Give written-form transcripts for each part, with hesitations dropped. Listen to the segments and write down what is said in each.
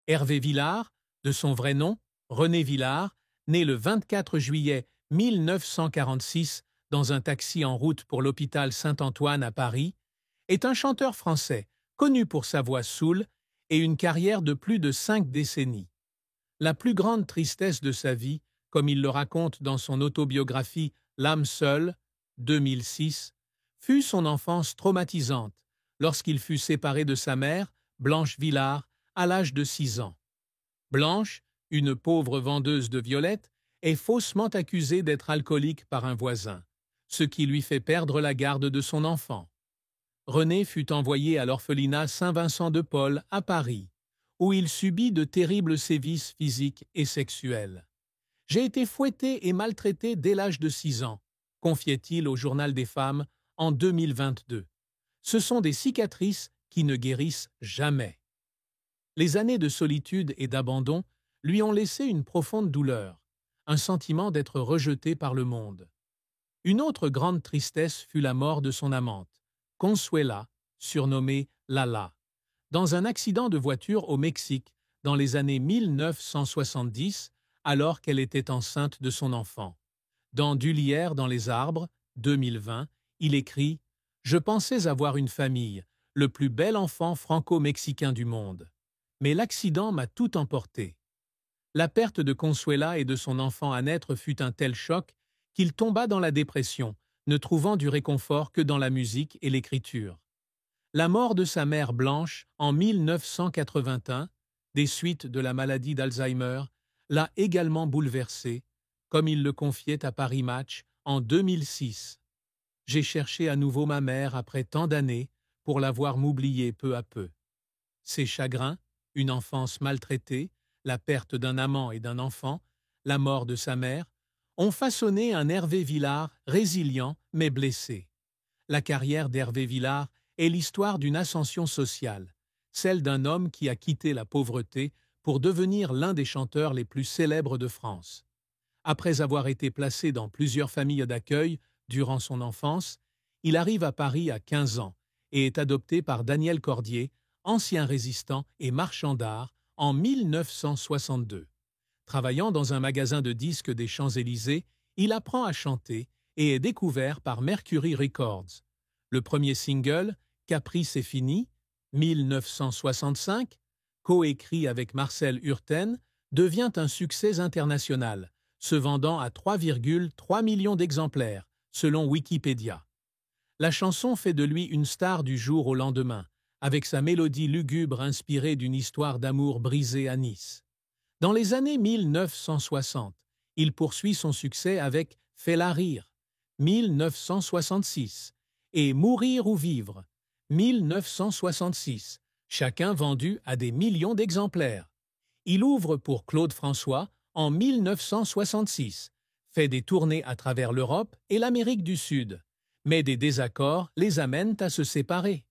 Hervé Villard, de son vrai nom, René Villard, né le 24 juillet 1946 dans un taxi en route pour l'hôpital Saint-Antoine à Paris, est un chanteur français connu pour sa voix soul et une carrière de plus de 5 décennies. La plus grande tristesse de sa vie, comme il le raconte dans son autobiographie L'âme seule, 2006, fut son enfance traumatisante, lorsqu'il fut séparé de sa mère, Blanche Villard, à l'âge de 6 ans. Blanche, une pauvre vendeuse de violettes, est faussement accusée d'être alcoolique par un voisin, ce qui lui fait perdre la garde de son enfant. René fut envoyé à l'orphelinat Saint-Vincent-de-Paul à Paris, où il subit de terribles sévices physiques et sexuels. « J'ai été fouetté et maltraité dès l'âge de 6 ans, confiait-il au Journal des femmes en 2022. Ce sont des cicatrices qui ne guérissent jamais. Les années de solitude et d'abandon lui ont laissé une profonde douleur, un sentiment d'être rejeté par le monde. Une autre grande tristesse fut la mort de son amante, Consuela, surnommée Lala, dans un accident de voiture au Mexique dans les années 1970, alors qu'elle était enceinte de son enfant. Dans Du lierre dans les arbres, 2020, il écrit « Je pensais avoir une famille, le plus bel enfant franco-mexicain du monde. Mais l'accident m'a tout emporté. » La perte de Consuela et de son enfant à naître fut un tel choc qu'il tomba dans la dépression, ne trouvant du réconfort que dans la musique et l'écriture. La mort de sa mère Blanche en 1981, des suites de la maladie d'Alzheimer, l'a également bouleversé, comme il le confiait à Paris Match en 2006. « J'ai cherché à nouveau ma mère après tant d'années pour la voir m'oublier peu à peu. » Ses chagrins, une enfance maltraitée, la perte d'un amant et d'un enfant, la mort de sa mère, ont façonné un Hervé Villard résilient mais blessé. La carrière d'Hervé Villard est l'histoire d'une ascension sociale, celle d'un homme qui a quitté la pauvreté pour devenir l'un des chanteurs les plus célèbres de France. Après avoir été placé dans plusieurs familles d'accueil durant son enfance, il arrive à Paris à 15 ans et est adopté par Daniel Cordier, ancien résistant et marchand d'art, en 1962. Travaillant dans un magasin de disques des Champs-Élysées, il apprend à chanter et est découvert par Mercury Records. Le premier single, Capri c'est fini, 1965, coécrit avec Marcel Hurten, devient un succès international, se vendant à 3,3 millions d'exemplaires, selon Wikipédia. La chanson fait de lui une star du jour au lendemain, avec sa mélodie lugubre inspirée d'une histoire d'amour brisée à Nice. Dans les années 1960, il poursuit son succès avec Fais-la rire, 1966, et Mourir ou vivre, 1966, chacun vendu à des millions d'exemplaires. Il ouvre pour Claude François en 1966, fait des tournées à travers l'Europe et l'Amérique du Sud, mais des désaccords les amènent à se séparer.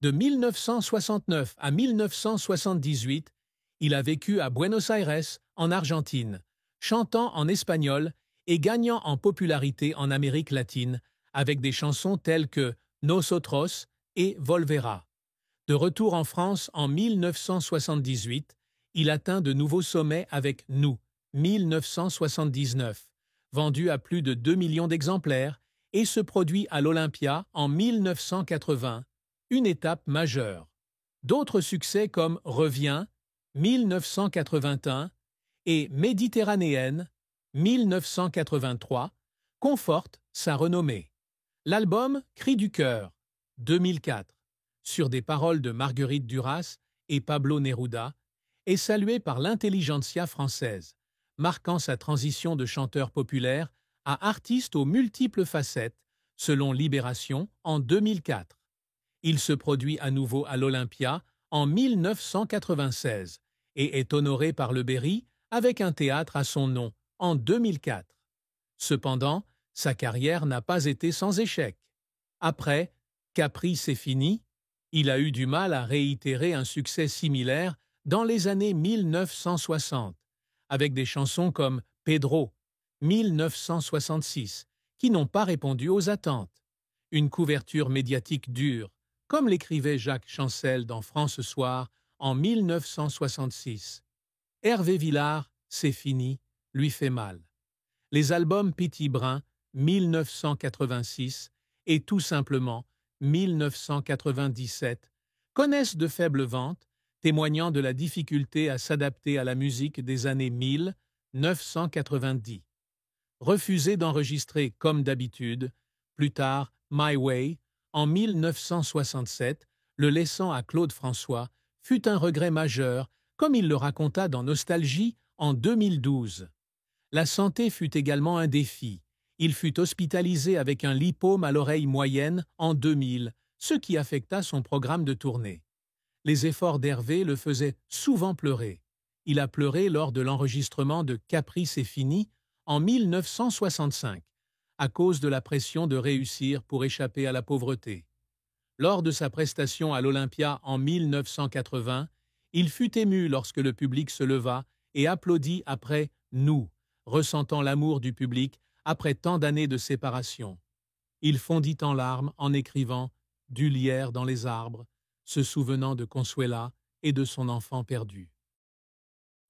De 1969 à 1978, il a vécu à Buenos Aires, en Argentine, chantant en espagnol et gagnant en popularité en Amérique latine avec des chansons telles que Nosotros et Volvera. De retour en France en 1978, il atteint de nouveaux sommets avec Nous, 1979, vendu à plus de 2 millions d'exemplaires, et se produit à l'Olympia en 1980, une étape majeure. D'autres succès comme Reviens, 1981, et Méditerranéenne, 1983, confortent sa renommée. L'album Cri du cœur, 2004, sur des paroles de Marguerite Duras et Pablo Neruda, est salué par l'intelligentsia française, marquant sa transition de chanteur populaire à artiste aux multiples facettes, selon Libération en 2004. Il se produit à nouveau à l'Olympia en 1996 et est honoré par le Berry avec un théâtre à son nom en 2004. Cependant, sa carrière n'a pas été sans échec. Après Capri c'est fini, il a eu du mal à réitérer un succès similaire dans les années 1960, avec des chansons comme Pedro, 1966, qui n'ont pas répondu aux attentes. Une couverture médiatique dure, comme l'écrivait Jacques Chancel dans France Soir en 1966. Hervé Villard, C'est fini, lui fait mal. Les albums Petit Brun, 1986, et Tout simplement, 1997, connaissent de faibles ventes, témoignant de la difficulté à s'adapter à la musique des années 1990. Refusé d'enregistrer comme d'habitude, plus tard My Way, en 1967, le laissant à Claude François, fut un regret majeur, comme il le raconta dans Nostalgie en 2012. La santé fut également un défi. Il fut hospitalisé avec un lipome à l'oreille moyenne en 2000, ce qui affecta son programme de tournée. Les efforts d'Hervé le faisaient souvent pleurer. Il a pleuré lors de l'enregistrement de Capri c'est fini en 1965, à cause de la pression de réussir pour échapper à la pauvreté. Lors de sa prestation à l'Olympia en 1980, il fut ému lorsque le public se leva et applaudit après « Nous », ressentant l'amour du public après tant d'années de séparation. Il fondit en larmes en écrivant « Du lierre dans les arbres », se souvenant de Consuela et de son enfant perdu.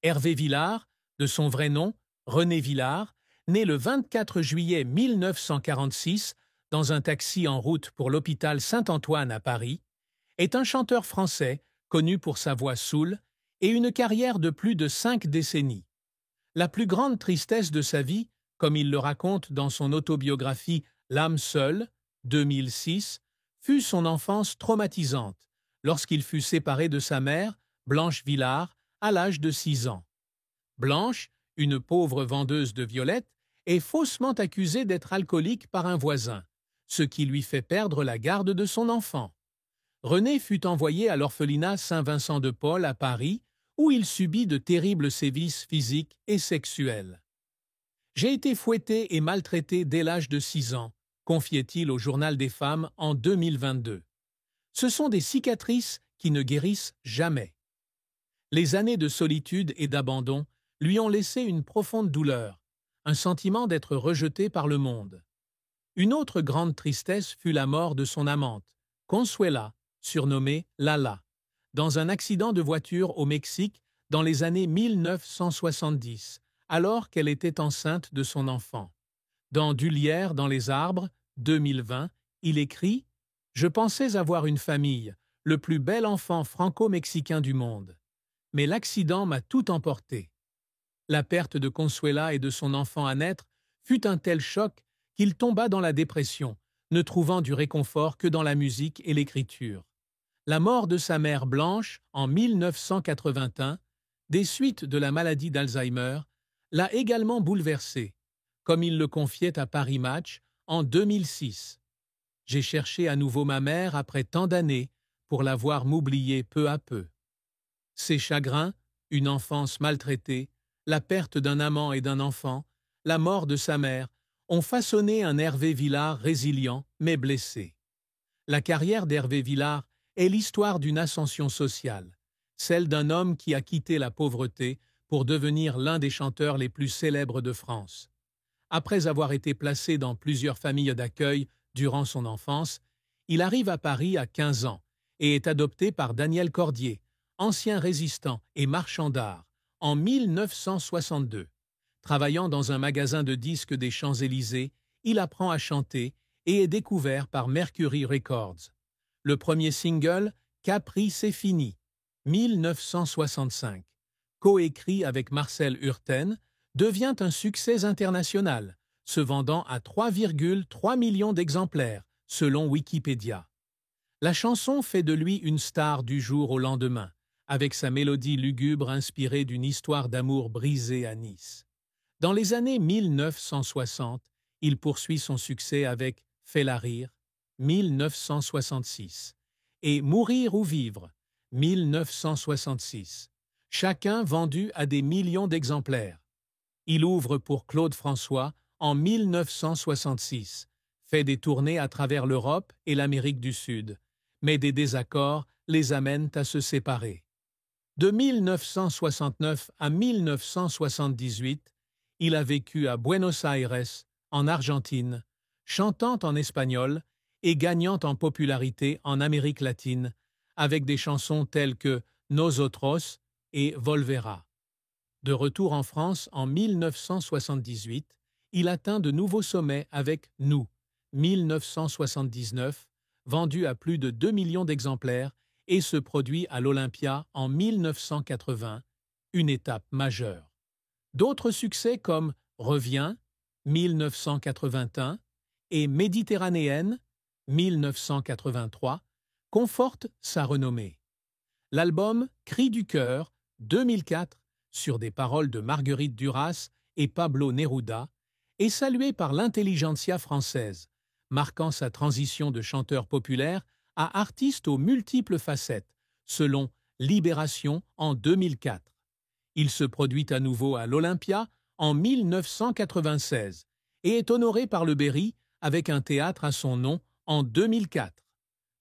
Hervé Villard, de son vrai nom, René Villard, né le 24 juillet 1946 dans un taxi en route pour l'hôpital Saint-Antoine à Paris, est un chanteur français connu pour sa voix soul et une carrière de plus de 5 décennies. La plus grande tristesse de sa vie, comme il le raconte dans son autobiographie L'âme seule, 2006, fut son enfance traumatisante, lorsqu'il fut séparé de sa mère, Blanche Villard, à l'âge de 6 ans. Blanche, une pauvre vendeuse de violettes, est faussement accusée d'être alcoolique par un voisin, ce qui lui fait perdre la garde de son enfant. René fut envoyé à l'orphelinat Saint-Vincent-de-Paul à Paris, où il subit de terribles sévices physiques et sexuels. « J'ai été fouetté et maltraité dès l'âge de 6 ans, confiait-il au Journal des femmes en 2022. Ce sont des cicatrices qui ne guérissent jamais. Les années de solitude et d'abandon lui ont laissé une profonde douleur, un sentiment d'être rejeté par le monde. Une autre grande tristesse fut la mort de son amante, Consuela, surnommée Lala, dans un accident de voiture au Mexique dans les années 1970, alors qu'elle était enceinte de son enfant. Dans Du lierre dans les arbres, 2020, il écrit « Je pensais avoir une famille, le plus bel enfant franco-mexicain du monde. Mais l'accident m'a tout emporté. » La perte de Consuela et de son enfant à naître fut un tel choc qu'il tomba dans la dépression, ne trouvant du réconfort que dans la musique et l'écriture. La mort de sa mère Blanche en 1981, des suites de la maladie d'Alzheimer, l'a également bouleversé, comme il le confiait à Paris Match en 2006. « J'ai cherché à nouveau ma mère après tant d'années pour la voir m'oublier peu à peu. » Ses chagrins, une enfance maltraitée, la perte d'un amant et d'un enfant, la mort de sa mère, ont façonné un Hervé Villard résilient mais blessé. La carrière d'Hervé Villard est l'histoire d'une ascension sociale, celle d'un homme qui a quitté la pauvreté pour devenir l'un des chanteurs les plus célèbres de France. Après avoir été placé dans plusieurs familles d'accueil durant son enfance, il arrive à Paris à 15 ans et est adopté par Daniel Cordier, ancien résistant et marchand d'art, en 1962. Travaillant dans un magasin de disques des Champs-Élysées, il apprend à chanter et est découvert par Mercury Records. Le premier single, Capri c'est fini, 1965, coécrit avec Marcel Hurten, devient un succès international, se vendant à 3,3 millions d'exemplaires, selon Wikipédia. La chanson fait de lui une star du jour au lendemain, avec sa mélodie lugubre inspirée d'une histoire d'amour brisée à Nice. Dans les années 1960, il poursuit son succès avec Fais-la rire, 1966, et Mourir ou vivre, 1966, chacun vendu à des millions d'exemplaires. Il ouvre pour Claude François en 1966, fait des tournées à travers l'Europe et l'Amérique du Sud, mais des désaccords les amènent à se séparer. De 1969 à 1978, il a vécu à Buenos Aires, en Argentine, chantant en espagnol et gagnant en popularité en Amérique latine, avec des chansons telles que Nosotros et Volvera. De retour en France en 1978, il atteint de nouveaux sommets avec Nous, 1979, vendu à plus de 2 millions d'exemplaires, et se produit à l'Olympia en 1980, une étape majeure. D'autres succès comme Reviens, 1981, et Méditerranéenne, 1983, confortent sa renommée. L'album Cri du cœur, 2004, sur des paroles de Marguerite Duras et Pablo Neruda, est salué par l'intelligentsia française, marquant sa transition de chanteur populaire à artiste aux multiples facettes, selon Libération en 2004. Il se produit à nouveau à l'Olympia en 1996 et est honoré par le Berry avec un théâtre à son nom en 2004.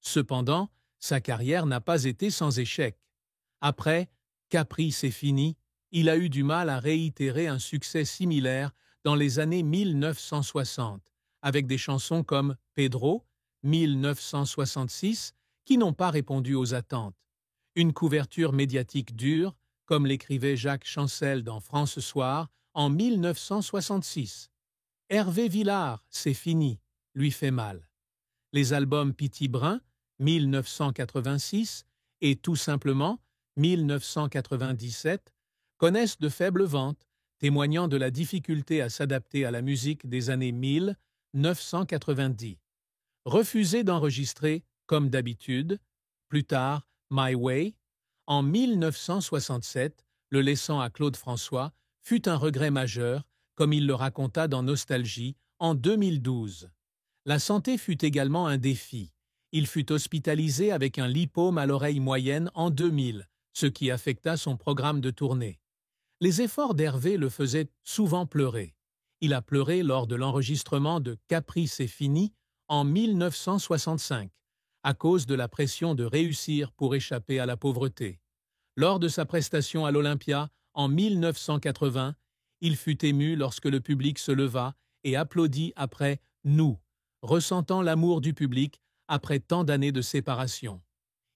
Cependant, sa carrière n'a pas été sans échec. Après Capri, c'est fini, il a eu du mal à réitérer un succès similaire dans les années 1960, avec des chansons comme Pedro, 1966, qui n'ont pas répondu aux attentes. Une couverture médiatique dure, comme l'écrivait Jacques Chancel dans France Soir en 1966. Hervé Villard, c'est fini, lui fait mal. Les albums Pity Brun, 1986, et Tout simplement, 1997, connaissent de faibles ventes, témoignant de la difficulté à s'adapter à la musique des années 1990. Refusé d'enregistrer, comme d'habitude, plus tard My Way, en 1967, le laissant à Claude François, fut un regret majeur, comme il le raconta dans Nostalgie en 2012. La santé fut également un défi. Il fut hospitalisé avec un lipome à l'oreille moyenne en 2000, ce qui affecta son programme de tournée. Les efforts d'Hervé le faisaient souvent pleurer. Il a pleuré lors de l'enregistrement de Capri, c'est fini en 1965, à cause de la pression de réussir pour échapper à la pauvreté. Lors de sa prestation à l'Olympia en 1980, il fut ému lorsque le public se leva et applaudit après « Nous », ressentant l'amour du public après tant d'années de séparation.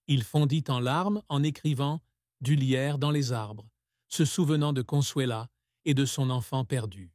Il fondit en larmes en écrivant « Du lierre dans les arbres », se souvenant de Consuela et de son enfant perdu.